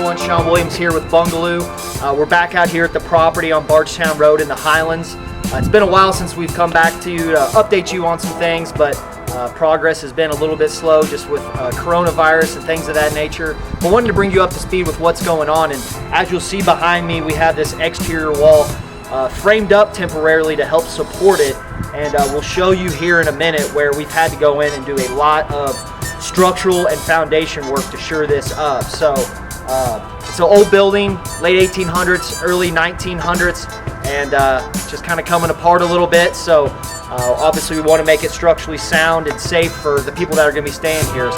everyone, Sean Williams here with Bungalou. We're back out here at the property on Bardstown Road in the Highlands. It's been a while since we've come back to you to update you on some things, but progress has been a little bit slow just with coronavirus and things of that nature. But wanted to bring you up to speed with what's going on, and as you'll see behind me, we have this exterior wall framed up temporarily to help support it, and we'll show you here in a minute where we've had to go in and do a lot of structural and foundation work to shore this up. So it's an old building, late 1800s, early 1900s, and just kind of coming apart a little bit. So obviously we want to make it structurally sound and safe for the people that are going to be staying here.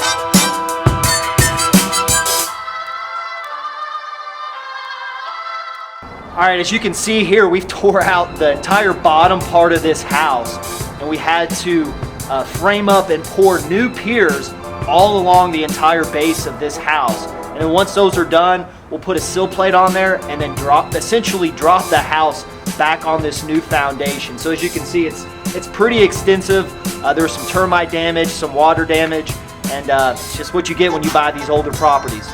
All right, as you can see here, we've tore out the entire bottom part of this house, and we had to frame up and pour new piers all along the entire base of this house. And then once those are done, we'll put a sill plate on there and then essentially drop the house back on this new foundation. So as you can see, it's pretty extensive. There's some termite damage, some water damage, and it's just what you get when you buy these older properties.